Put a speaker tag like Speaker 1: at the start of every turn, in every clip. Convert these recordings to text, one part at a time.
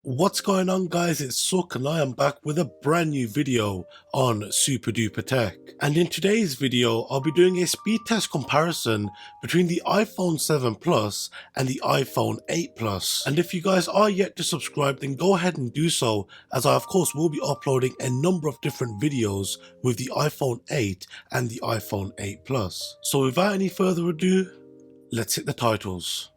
Speaker 1: What's going on, guys? It's Suk and I am back with a brand new video on Super Duper Tech. And in today's video I'll be doing a speed test comparison between the iPhone 7 Plus and the iPhone 8 Plus. And if you guys are yet to subscribe, then go ahead and do so, as I of course will be uploading a number of different videos with the iPhone 8 and the iPhone 8 Plus. So without any further ado, let's hit the titles.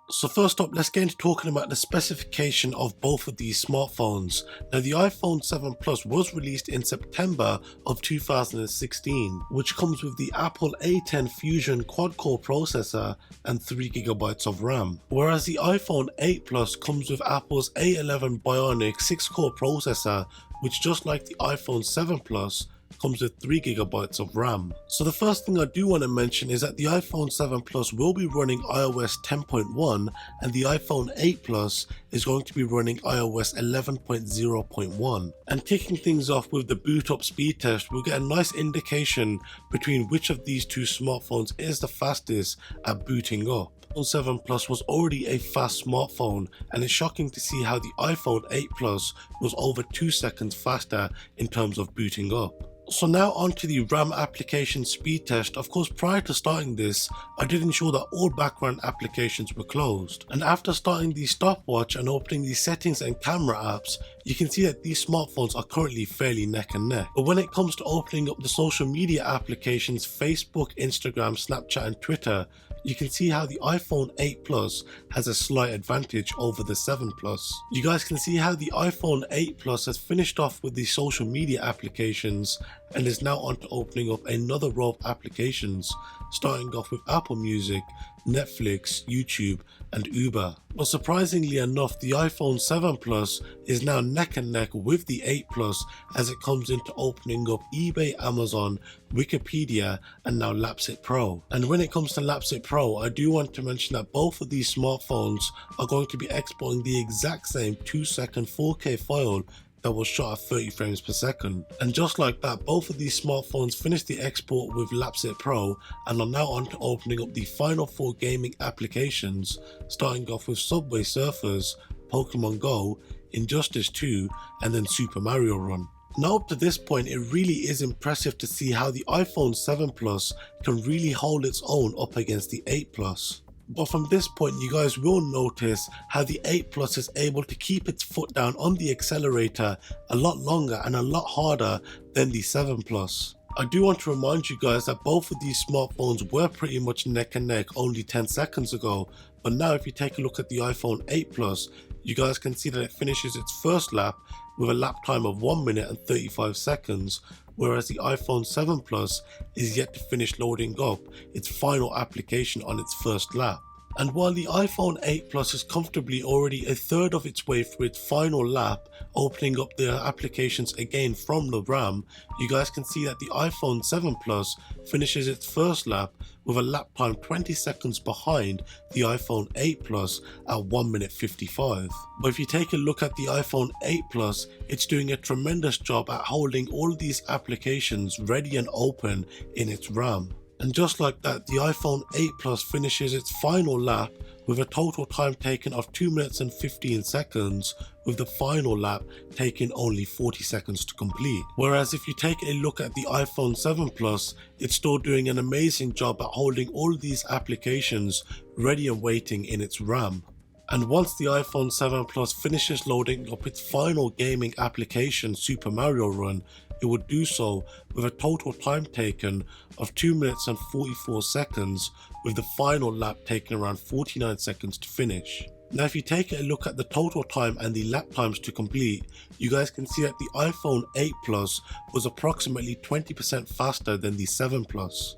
Speaker 1: So first up, let's get into talking about the specification of both of these smartphones. Now, the iPhone 7 Plus was released in September of 2016, which comes with the Apple A10 Fusion quad-core processor and 3GB of RAM. Whereas the iPhone 8 Plus comes with Apple's A11 Bionic 6-core processor, which, just like the iPhone 7 Plus, comes with 3GB of RAM. So the first thing I do want to mention is that the iPhone 7 Plus will be running iOS 10.1 and the iPhone 8 Plus is going to be running iOS 11.0.1. And kicking things off with the boot up speed test, we'll get a nice indication between which of these two smartphones is the fastest at booting up. iPhone 7 Plus was already a fast smartphone, and it's shocking to see how the iPhone 8 Plus was over 2 seconds faster in terms of booting up. So now on to the RAM application speed test. Of course, prior to starting this, I did ensure that all background applications were closed. And after starting the stopwatch and opening the settings and camera apps, you can see that these smartphones are currently fairly neck and neck. But when it comes to opening up the social media applications, Facebook, Instagram, Snapchat and Twitter, you can see how the iPhone 8 Plus has a slight advantage over the 7 Plus. You guys can see how the iPhone 8 Plus has finished off with the social media applications and is now on to opening up another row of applications, starting off with Apple Music, Netflix, YouTube and Uber. But surprisingly enough, the iPhone 7 Plus is now neck and neck with the 8 Plus as it comes into opening up eBay, Amazon, Wikipedia and now Lapsit Pro. And when it comes to Lapsit Pro, I do want to mention that both of these smartphones are going to be exporting the exact same 2-second 4K file that was shot at 30 frames per second. And just like that, both of these smartphones finished the export with Lapsit Pro and are now on to opening up the final 4 gaming applications, starting off with Subway Surfers, Pokemon Go, Injustice 2 and then Super Mario Run. Now up to this point, it really is impressive to see how the iPhone 7 Plus can really hold its own up against the 8 Plus. But from this point, you guys will notice how the 8 Plus is able to keep its foot down on the accelerator a lot longer and a lot harder than the 7 Plus. I do want to remind you guys that both of these smartphones were pretty much neck and neck only 10 seconds ago, but now if you take a look at the iPhone 8 Plus, you guys can see that it finishes its first lap with a lap time of 1 minute and 35 seconds, whereas the iPhone 7 Plus is yet to finish loading up its final application on its first lap. And while the iPhone 8 Plus is comfortably already a third of its way through its final lap, opening up their applications again from the RAM, you guys can see that the iPhone 7 Plus finishes its first lap with a lap time 20 seconds behind the iPhone 8 Plus at 1 minute 55. But if you take a look at the iPhone 8 Plus, it's doing a tremendous job at holding all these applications ready and open in its RAM. And just like that, the iPhone 8 Plus finishes its final lap with a total time taken of 2 minutes and 15 seconds, with the final lap taking only 40 seconds to complete. Whereas if you take a look at the iPhone 7 Plus, it's still doing an amazing job at holding all these applications ready and waiting in its RAM. And once the iPhone 7 Plus finishes loading up its final gaming application, Super Mario Run, it would do so with a total time taken of 2 minutes and 44 seconds, with the final lap taking around 49 seconds to finish. Now if you take a look at the total time and the lap times to complete, you guys can see that the iPhone 8 Plus was approximately 20% faster than the 7 Plus.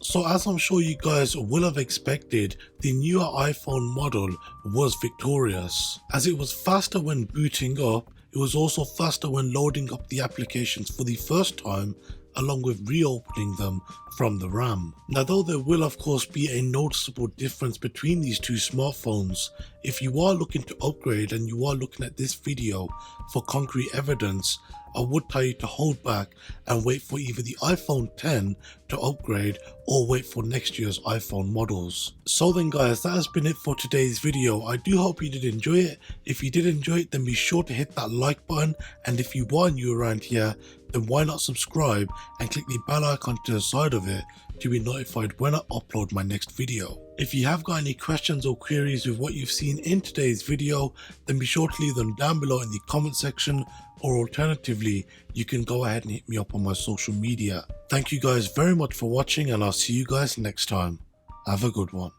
Speaker 1: So as I'm sure you guys will have expected, the newer iPhone model was victorious, as it was faster when booting up. It was also faster when loading up the applications for the first time, along with reopening them from the RAM. Now, though there will of course be a noticeable difference between these two smartphones, if you are looking to upgrade and you are looking at this video for concrete evidence, I would tell you to hold back and wait for either the iPhone 10 to upgrade or wait for next year's iPhone models. So then guys, that has been it for today's video. I do hope you did enjoy it. If you did enjoy it, then be sure to hit that like button, and if you are new around here, then why not subscribe and click the bell icon to the side of it to be notified when I upload my next video. If you have got any questions or queries with what you've seen in today's video, then be sure to leave them down below in the comment section, or alternatively, you can go ahead and hit me up on my social media. Thank you guys very much for watching, and I'll see you guys next time. Have a good one.